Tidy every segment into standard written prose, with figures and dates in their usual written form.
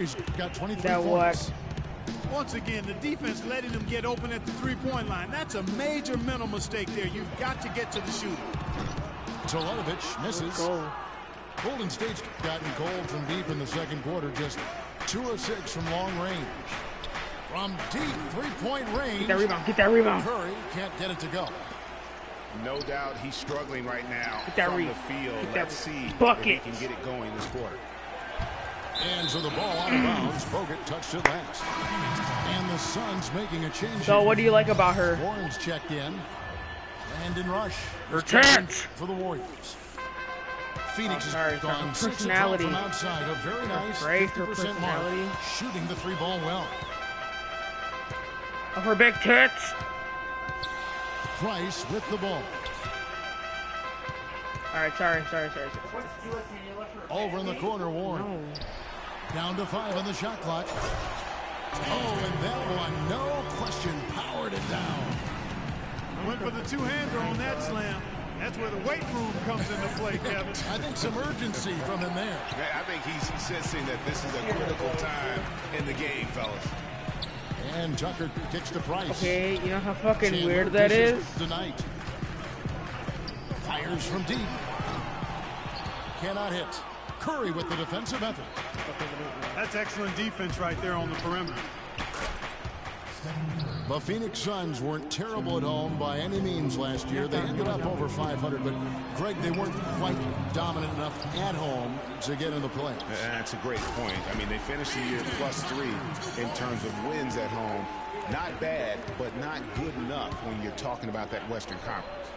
He's got 23 points. Once again, the defense letting them get open at the three-point line. That's a major mental mistake there. You've got to get to the shooter. Tolonovich misses. Golden State's gotten cold from deep in the second quarter. Just 2 of 6 from long range. From deep three-point range. Get that rebound. Curry can't get it to go. No doubt he's struggling right now from the field. Let's see if he can get it going this quarter. And so the ball out of bounds. Bogut touched it last. And the Suns making a change. So what do you like about her? Warren's checked in. Landon Rush. Her chance for the Warriors. Phoenix has gone 6 from outside. A very nice 50% mark. Shooting the 3-ball well. Of her big tits. Price with the ball. All right, sorry. Over in the corner, Warren. No. Down to 5 on the shot clock. Oh, and that one, no question, powered it down. Went for the two-hander on that slam. That's where the weight room comes into play, Kevin. I think some urgency from him there. I think he's sensing that this is a critical time in the game, fellas. And Tucker kicks the Price. Okay, you know how fucking weird that is? Tonight. Fires from deep. Cannot hit. Curry with the defensive effort. That's excellent defense right there on the perimeter. The Phoenix Suns weren't terrible at home by any means last year. They ended up over 500, but Greg, they weren't quite dominant enough at home to get in the playoffs. That's a great point. I mean, they finished the year +3 in terms of wins at home. Not bad, but not good enough when you're talking about that Western Conference.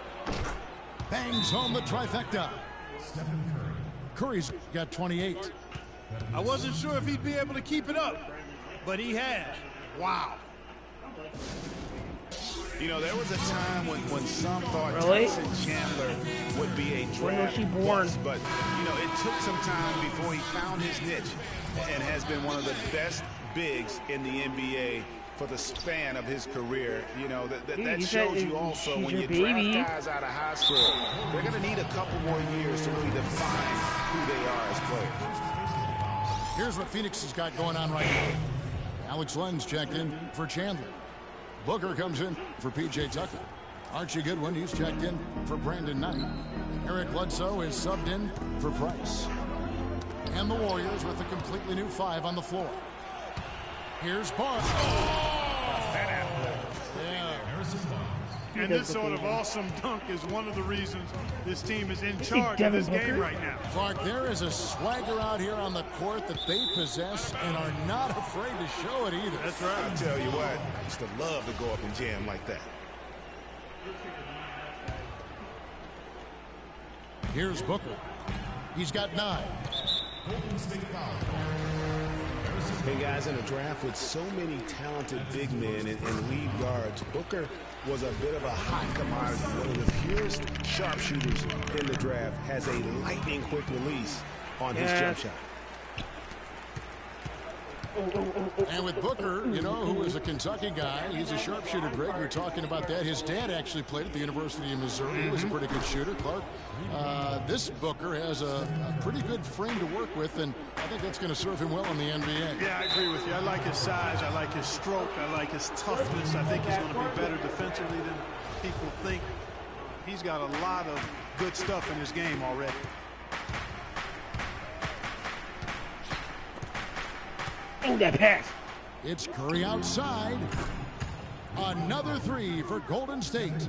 Bangs home the trifecta. Curry's got 28. I wasn't sure if he'd be able to keep it up, but he has. Wow. You know, there was a time when some thought Tyson Chandler would be a draft bust, but, you know, it took some time before he found his niche and has been one of the best bigs in the NBA for the span of his career. You know, that shows you also when you draft guys out of high school, they're going to need a couple more years to really define who they are as players. Here's what Phoenix has got going on right now. Alex Len's checked in for Chandler. Booker comes in for P.J. Tucker. Archie Goodwin, he's checked in for Brandon Knight. Eric Bledsoe is subbed in for Price. And the Warriors with a completely new 5 on the floor. Here's Barnes. And this sort of awesome dunk is one of the reasons this team is in charge of this game right now. Clark, there is a swagger out here on the court that they possess and are not afraid to show it either. That's right. I'll tell you what, I used to love to go up and jam like that. Here's Booker. He's got 9. Hey guys, in a draft with so many talented big men and lead guards, Booker was a bit of a hot commodity. One of the purest sharpshooters in the draft, has a lightning quick release on his jump shot. And with Booker, you know, who is a Kentucky guy, he's a sharpshooter. Greg, you're talking about that. His dad actually played at the University of Missouri. He was a pretty good shooter. Clark, this Booker has a pretty good frame to work with, and I think that's going to serve him well in the NBA. Yeah, I agree with you. I like his size. I like his stroke. I like his toughness. I think he's going to be better defensively than people think. He's got a lot of good stuff in his game already. Oh, that pass. It's Curry outside. Another 3 for Golden State.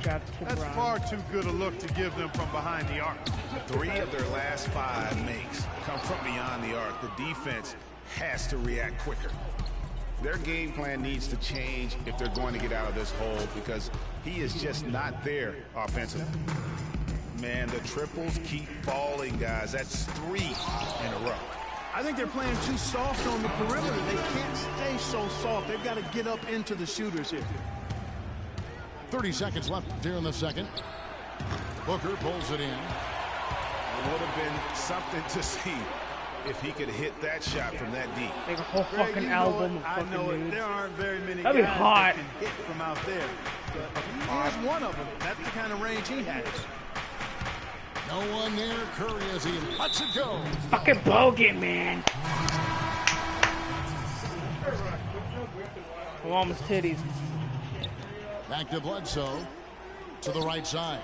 That's far too good a look to give them from behind the arc. 3 of their last 5 makes come from beyond the arc. The defense has to react quicker. Their game plan needs to change if they're going to get out of this hole, because he is just not there offensively. Man, the triples keep falling, guys. That's 3 in a row. I think they're playing too soft on the perimeter. They can't stay so soft. They've got to get up into the shooters here. 30 seconds left here in the second. Booker pulls it in. It would have been something to see if he could hit that shot from that deep. Make a whole fucking album of fucking I know dudes. there aren't very many That'd guys be hot. that can hit from out there. But he is one of them. That's the kind of range he has. No one near Curry as he lets it go. Fucking bogey, man. mama's titties. Back to Bledsoe. To the right side.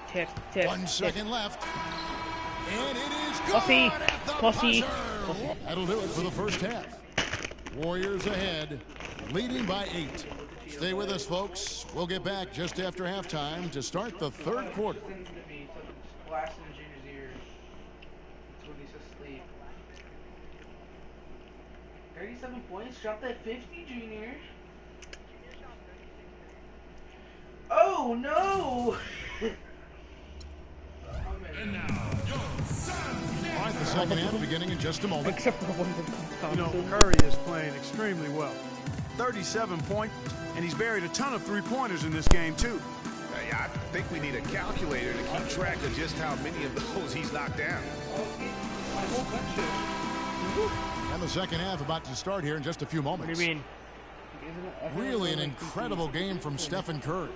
Tick. 1 second left. And it is good Pussy. at the Pussy. buzzer. That'll do it for the first half. Warriors ahead, leading by 8. Stay with us, folks. We'll get back just after halftime to start the third quarter. 37 points, drop that 50, Junior. Oh no! And now, all right, the second half beginning in just a moment. Except for one. You know, Curry is playing extremely well. 37 points, and he's buried a ton of three-pointers in this game, too. I think we need a calculator to keep track of just how many of those he's knocked down. And the second half about to start here in just a few moments. What do you mean? Really an incredible game from Stephen Curry.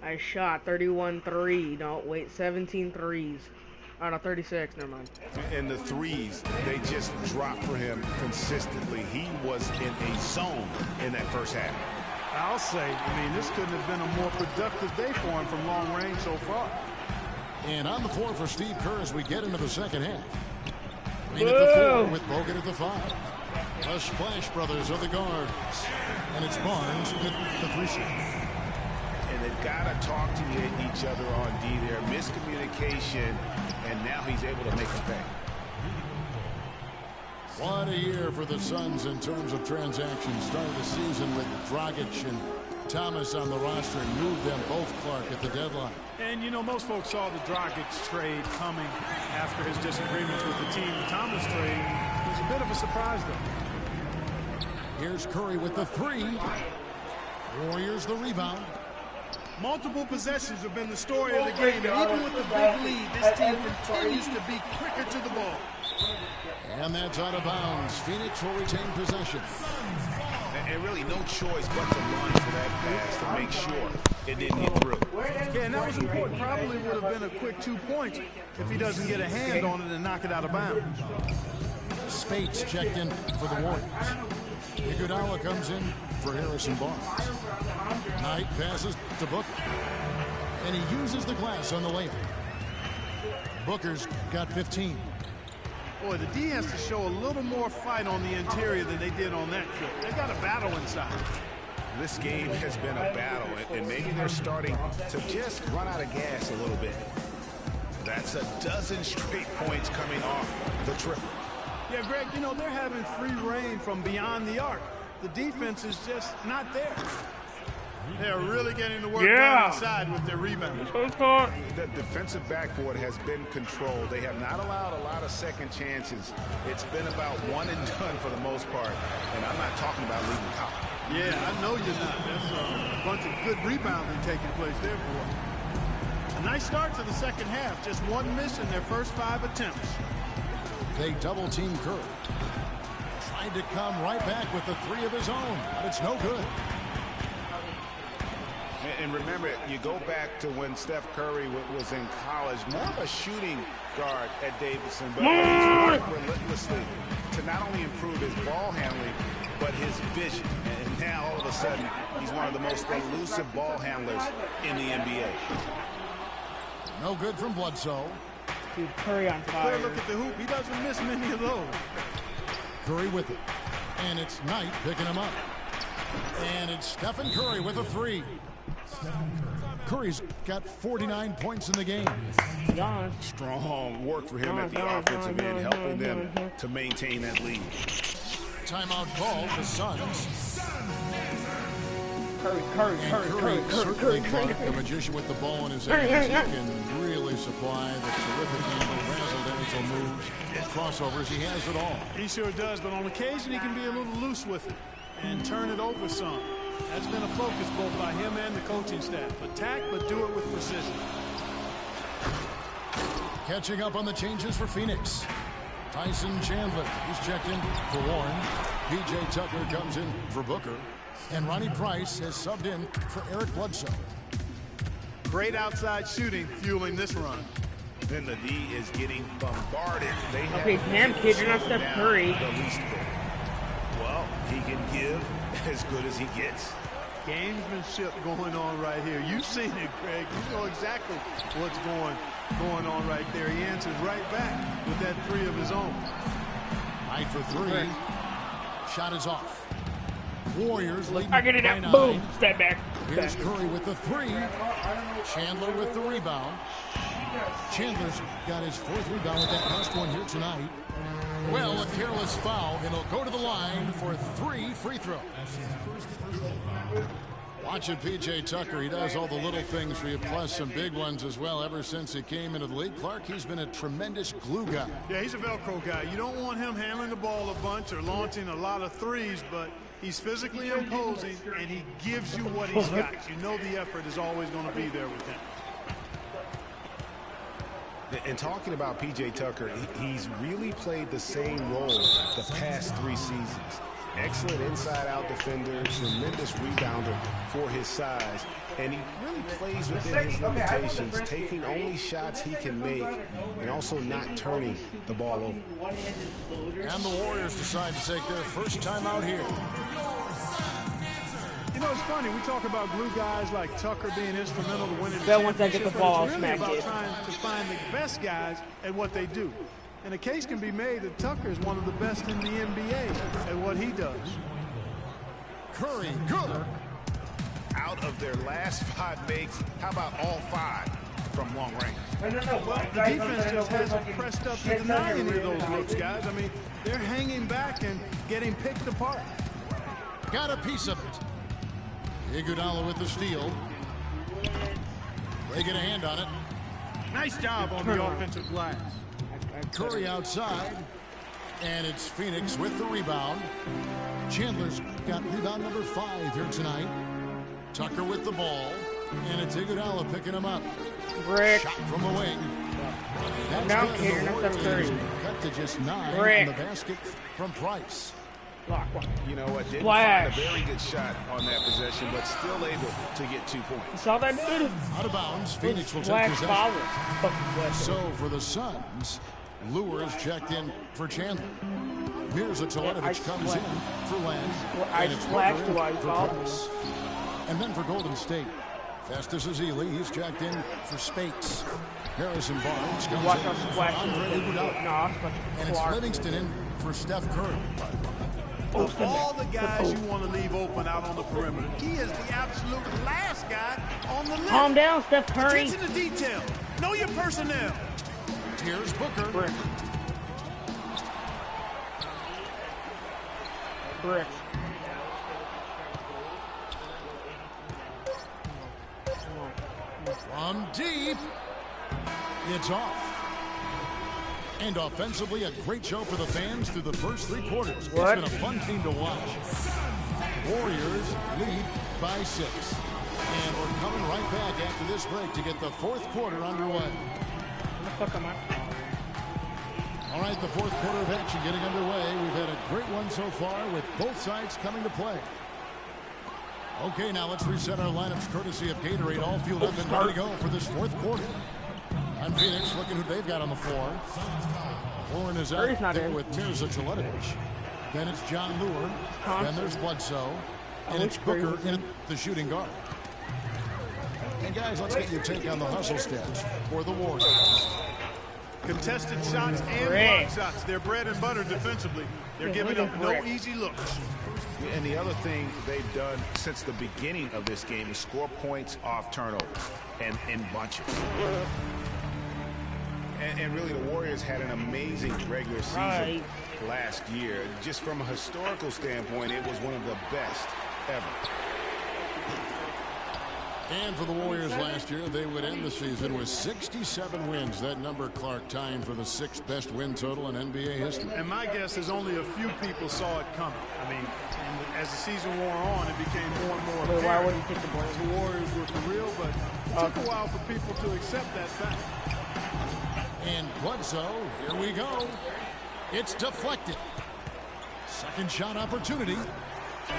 I shot 31-3. No, wait, 17 threes. Oh, no, 36. Never mind. And the threes, they just dropped for him consistently. He was in a zone in that first half. I'll say, I mean, this couldn't have been a more productive day for him from long range so far. And on the floor for Steve Kerr as we get into the second half. Green at the 4 with Bogut at the 5. The Splash Brothers are the guards. And it's Barnes with the 3 shot. And they've got to talk to each other on D there. Miscommunication, and now he's able to make a pay. What a year for the Suns in terms of transactions. Started the season with Dragic and Thomas on the roster and moved them both, Clark, at the deadline. And, you know, most folks saw the Dragic trade coming after his disagreements with the team. The Thomas trade was a bit of a surprise, though. Here's Curry with the 3. Warriors the rebound. Multiple possessions have been the story of the game, and even with the big lead, this team continues to be quicker to the ball. And that's out of bounds. Phoenix will retain possession. And really no choice but to run for that pass to make sure it didn't get through. Yeah, and that was important. Probably would have been a quick 2 points if he doesn't get a hand on it and knock it out of bounds. Spates checked in for the Warriors. Iguodala comes in for Harrison Barnes. Knight passes to Booker. And he uses the glass on the layup. Booker's got 15. Boy, the D has to show a little more fight on the interior than they did on that trip. They got a battle inside. This game has been a battle, and maybe they're starting to just run out of gas a little bit. That's a dozen straight points coming off the triple. Yeah, Greg, you know, they're having free reign from beyond the arc. The defense is just not there. They're really getting to work down inside with their rebounds. The defensive backboard has been controlled. They have not allowed a lot of second chances. It's been about one and done for the most part. And I'm not talking about leaving college. Yeah, I know you're not. That's a bunch of good rebounding taking place there, boy. A nice start to the second half. Just one miss in their first 5 attempts. They double-team Curry. Tried to come right back with the 3 of his own, but it's no good. And remember, you go back to when Steph Curry was in college, more of a shooting guard at Davidson, but he's worked relentlessly to not only improve his ball handling, but his vision. And now, all of a sudden, he's one of the most elusive ball handlers in the NBA. No good from Bledsoe. Dude, Curry on fire. Clear look at the hoop. He doesn't miss many of those. Curry with it. And it's Knight picking him up. And it's Stephen Curry with a 3. Curry's got 49 points in the game. Strong work for him at the offensive end, helping them to maintain that lead. Timeout call, the Suns. Curry. Certainly Clark, the magician with the ball in his hands. He can really supply the terrific handle, razzle-dazzle moves, crossovers. He has it all. He sure does, but on occasion he can be a little loose with it and turn it over some. That's been a focus both by him and the coaching staff. Attack, but do it with precision. Catching up on the changes for Phoenix. Tyson Chandler, he's checked in for Warren. P.J. Tucker comes in for Booker. And Ronnie Price has subbed in for Eric Bledsoe. Great outside shooting fueling this run. then the D is getting bombarded. Okay, damn kid, you're not Steph Curry. Well, he can give as good as he gets. Gamesmanship going on right here. You've seen it, Greg. You know exactly what's going on right there. He answers right back with that three of his own. Night for three. Shot is off. Warriors lead I get it by out. 9. Boom. Step back. Here's Curry with the three. Chandler with the rebound. Chandler's got his 4th rebound with that last one here tonight. Well, a careless foul, and he'll go to the line for 3 free throws. Watching P.J. Tucker, he does all the little things for you, plus some big ones as well. Ever since he came into the league, Clark, he's been a tremendous glue guy. Yeah, he's a Velcro guy. You don't want him handling the ball a bunch or launching a lot of threes, but he's physically imposing, and he gives you what he's got. You know the effort is always going to be there with him. And talking about P.J. Tucker, he's really played the same role the past 3 seasons. Excellent inside-out defender, tremendous rebounder for his size, and he really plays within his limitations, taking only shots he can make and also not turning the ball over. And the Warriors decide to take their first time out here. You know, it's funny. We talk about glue guys like Tucker being instrumental to winning the But once I get the championship, ball, but it's I'll really smack about it. trying to find the best guys at what they do. And a case can be made that Tucker is one of the best in the NBA at what he does. Curry, good. Out of their last 5 makes, how about all 5 from long range? The defense just hasn't pressed up to deny any of those looks, guys. I mean, they're hanging back and getting picked apart. Got a piece of it. Iguodala with the steal. They get a hand on it. Nice job on the offensive glass. Curry outside, and it's Phoenix with the rebound. Chandler's got rebound number 5 here tonight. Tucker with the ball, and it's Iguodala picking him up. Brick. Shot from the wing. That's Now, good. Kater, The not Warriors 30. cut to just 9 Brick. on the basket from Price. Block one. You know what? Didn't Splash. find a very good shot on that possession, but still able to get 2 points. You saw that dude? Out of bounds, Phoenix will take Splash possession. foul. Fucking splash. So for the Suns, Lures checked in for Chandler. Mirza Teletovic comes in for Land. And it's Booker in for Price. And then for Golden State, Festus Ezeli, he's checked in for Spates. Harrison Barnes comes in for Andre Iguodala. And it's Livingston in for Steph Curry. Of all the guys you want to leave open out on the perimeter, he is the absolute last guy on the list. Calm down, Steph Curry. Attention to detail. Know your personnel. Here's Booker. Brick. Brick. From deep. It's off. And offensively, a great show for the fans through the first 3 quarters. What? It's been a fun team to watch. Warriors lead by 6. And we're coming right back after this break to get the 4th quarter underway. Where the fuck am I? All right, the 4th quarter of action getting underway. We've had a great one so far with both sides coming to play. Okay, now let's reset our lineups courtesy of Gatorade. All fueled up and ready to go for this 4th quarter. And Phoenix looking who they've got on the floor. Warren is out there with Mirza Teletovic. Then it's John Lure. Then there's Bledsoe. And it's Booker in the shooting guard. And guys, let's get your take on the hustle stats for the Warriors. Contested shots and block shots. They're bread and butter defensively. They're giving up no easy looks. And the other thing they've done since the beginning of this game is score points off turnovers and in bunches. And really, the Warriors had an amazing regular season last year. Just from a historical standpoint, it was one of the best ever. And for the Warriors last year, they would end the season with 67 wins. That number, Clark, tying for the 6th best win total in NBA history. And my guess is only a few people saw it coming. I mean, as the season wore on, it became more and more apparent. Why wouldn't you take the blame? The Warriors were for real, but it took a while for people to accept that fact. And Bledsoe, here we go. It's deflected. Second shot opportunity.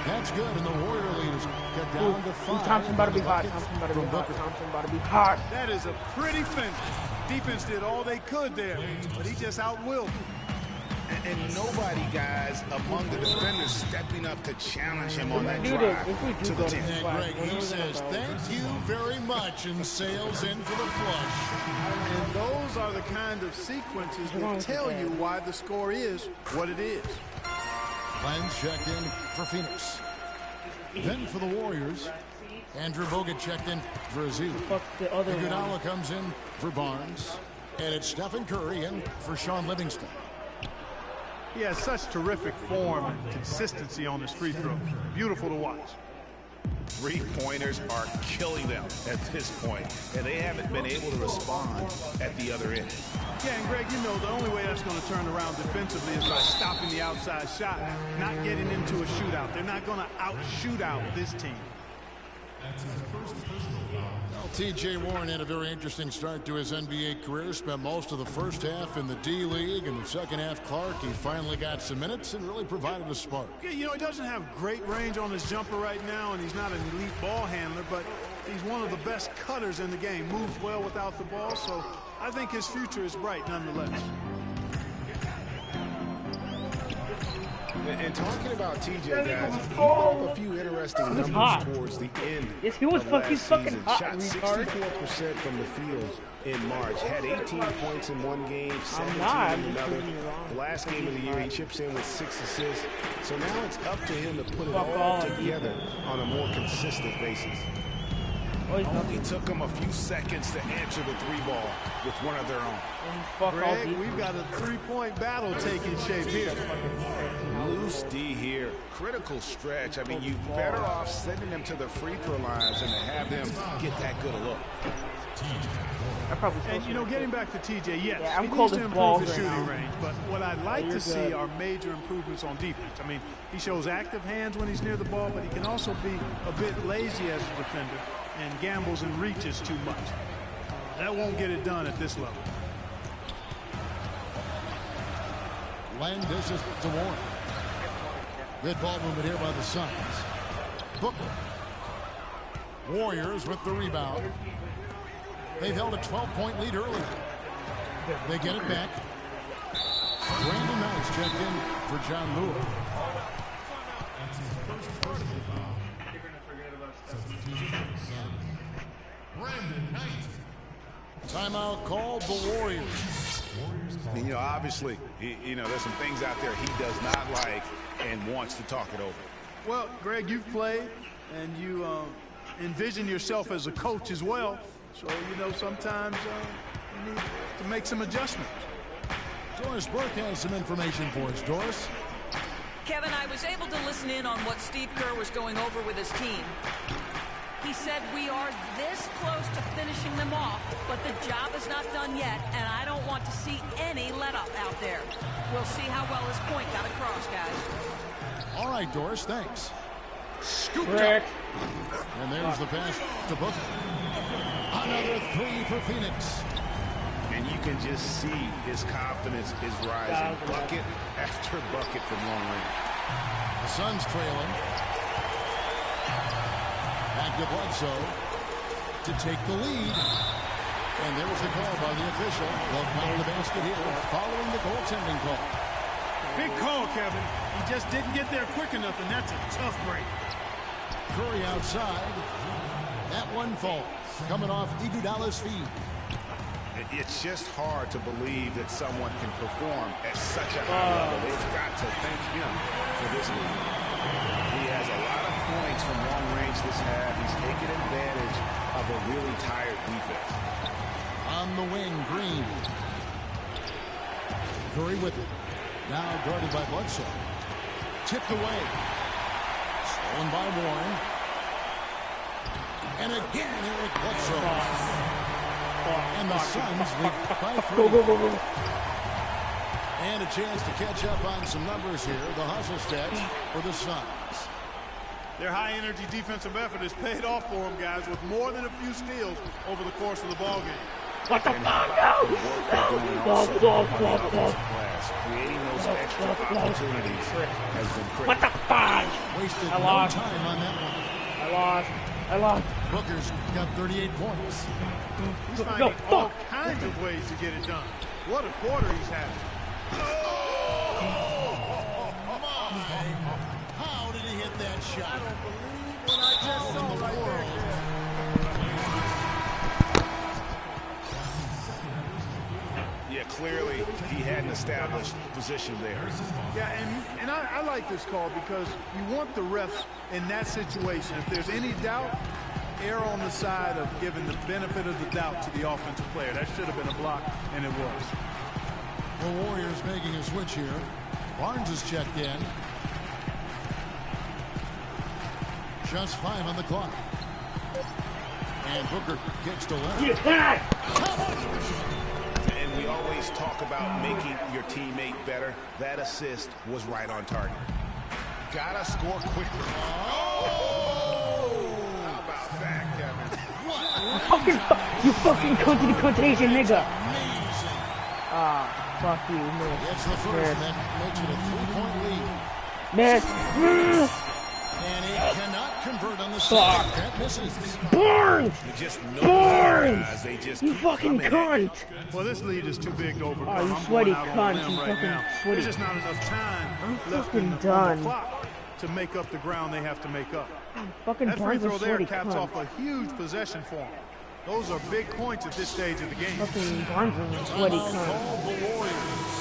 That's good, and the Warrior lead is cut down to 5. Thompson about to be hot. Thompson about to be hot. Thompson about to be hot. That is a pretty finish. Defense did all they could there, but he just out-willed them. And nobody, guys, among the defenders stepping up to challenge him on that drive to the 10. And Greg, he says, thank you very much, and sails in for the flush. And those are the kind of sequences that tell you why the score is what it is. Lenz checked in for Phoenix. Then for the Warriors, Andrew Bogut checked in for Azil. Iguodala comes in for Barnes. And it's Stephen Curry in for Sean Livingston. He has such terrific form and consistency on his free throw. Beautiful to watch. Three-pointers are killing them at this point, and they haven't been able to respond at the other end. Yeah, and Greg, you know the only way that's going to turn around defensively is by stopping the outside shot, not getting into a shootout. They're not going to out-shoot out this team. Well, T.J. Warren had a very interesting start to his NBA career. Spent most of the first half in the D-League. In the second half, Clark, he finally got some minutes and really provided a spark. Yeah, you know, he doesn't have great range on his jumper right now, and he's not an elite ball handler, but he's one of the best cutters in the game. Moves well without the ball, so I think his future is bright nonetheless. And talking about TJ, guys, he put up a few interesting numbers towards the end. Yes, he was fucking hot. Shot 64% from the field in March. Had 18 points in one game, 17 in another. The last game of the year, he chips in with 6 assists. So now it's up to him to put it all together on a more consistent basis. Only took him a few seconds to answer the three ball with one of their own. Greg, we've got a three-point battle taking shape here. Loose D here. Critical stretch. I mean, you're better off sending them to the free throw lines than to have them get that good a look. And, you know, getting back to TJ, yes, yeah, he needs to improve his shooting range. But what I'd like to see are major improvements on defense. I mean, he shows active hands when he's near the ball, but he can also be a bit lazy as a defender and gambles and reaches too much. That won't get it done at this level. Len dishes to Warren. Good ball movement here by the Suns. Booker. Warriors with the rebound. They've held a 12-point lead early. They get it back. Brandon Knight's checked in for John Lewis. Timeout called the Warriors. You know, obviously, there's some things out there he does not like and wants to talk it over. Well, Greg, you've played, and you envision yourself as a coach as well. So, you know, sometimes you need to make some adjustments. Doris Burke has some information for us. Doris? Kevin, I was able to listen in on what Steve Kerr was going over with his team. He said we are this close to finishing them off, but the job is not done yet, and I don't want to see any let-up out there. We'll see how well his point got across, guys. All right, Doris, thanks. Scooped up. And there's the pass to Booker. Another three for Phoenix. And you can just see his confidence is rising. Bucket after bucket from long range. The Suns trailing. Back to Bledsoe to take the lead. And there was the call by the official. They'll count the basket here following the goaltending call. Big call, Kevin. He just didn't get there quick enough, and that's a tough break. Curry outside. That one falls. Coming off Iguodala's feet. It's just hard to believe that someone can perform at such a high level. They've got to thank him for this move. He has a lot of points from long range this half. He's taken advantage of a really tired defense. On the wing, Green. Curry with it. Now guarded by Bledsoe. Tipped away. Stolen by Warren. And again, Eric Bledsoe. And the Suns lead by 3. And a chance to catch up on some numbers here. The hustle stats for the Suns. Their high-energy defensive effort has paid off for them, guys, with more than a few steals over the course of the ballgame. What the fuck? Creating those extra opportunities has been critical. What the fuck? Wasted I no lost. time on that one. I lost. Booker's got 38 points. He's finding all kinds of ways to get it done. What a quarter he's having. How did he hit that shot? I don't believe what I just saw right there. Yeah, clearly he had an established position there. Yeah, and I like this call because you want the refs in that situation. If there's any doubt, err on the side of giving the benefit of the doubt to the offensive player. That should have been a block, and it was. The Warriors making a switch here. Barnes is checked in. Just 5 on the clock. And Booker kicks to left. And we always talk about making your teammate better. That assist was right on target. Gotta score quickly. Oh! How about that, Kevin? You fucking cunty nigga. Fuck you, man. It's the first, and that makes it a 3-point lead. Miss. And he cannot convert on the shot. That misses. Barnes! You just know Barnes! guys, they just You keep fucking coming at you. cunt! Well, this lead is too big to overcome. Oh, you I'm sweaty going out cunt, on a limb you right fucking now. sweaty. There's just not enough time left fucking on the done. clock to make up the ground they have to make up. Fucking That free Barnes throw is there sweaty caps cunt. off a huge possession for him. Those are big points at this stage of the game. Fucking Barnes is a sweaty Timeout cunt. called the Warriors.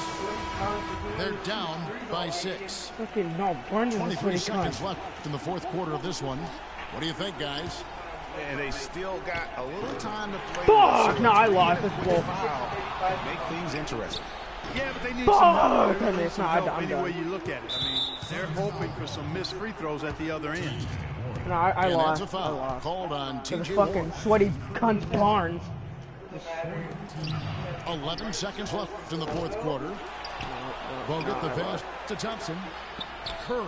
They're down by 6. Fucking no, Barnes is a 23 sweaty seconds cunt. left in the fourth quarter of this one. What do you think, guys? And they still got a little time to play. Fuck! No, I lost this ball. Make things interesting. Yeah, but they need Fuck! some help. I They mean, need it's some not- help I'm any done. way you look at it. I mean, they're hoping for some missed free throws at the other end. No, I And lost. that's a I foul lost. called on To the TJ fucking Ward. sweaty cunt Barnes. 11 seconds left in the fourth quarter. Bogut the pass to Thompson. Curry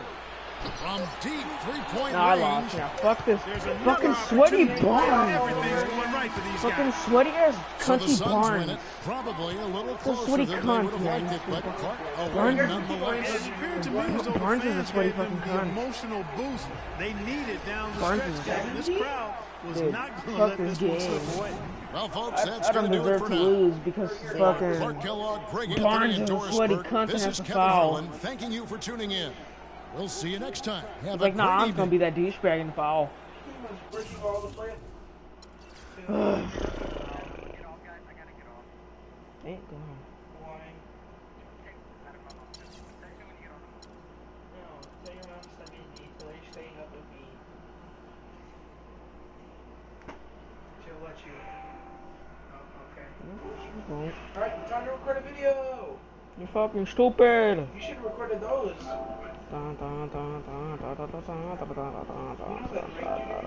from deep 3-point No, I range. lost. Yeah, fuck this. There's another Fucking sweaty opportunity. Barnes. Everything's going right for these Fucking guys. sweaty ass So the cunty Suns Barnes. win it, probably a little So closer sweaty than they cunt, would have liked man. it, but Clark a win Barnes- nonetheless. It appeared to me as though Barnes the is a fans sweaty gave them fucking the cunt. emotional boost they needed down the Barnes stretch. is- Kevin. This crowd was Dude, not going to fuck let this this one game. slip away. Well, folks, that's I going don't to do it deserve for to now. lose because For fucking Clark Kellogg, Greg Barnes Anthony, and is a Doris sweaty Burke, cunt this and is has to Kevin foul. Harlan thanking you for tuning in. We'll see you next time. Have He's a like, nah, great I'm gonna be evening. that douchebag and foul. Ain't going. Alright, time to record a video. You're fucking stupid. You should have recorded those. Dun, dun, dun, dun, dun, dun, dun, dun, dun, dun, dun, dun, dun, dun.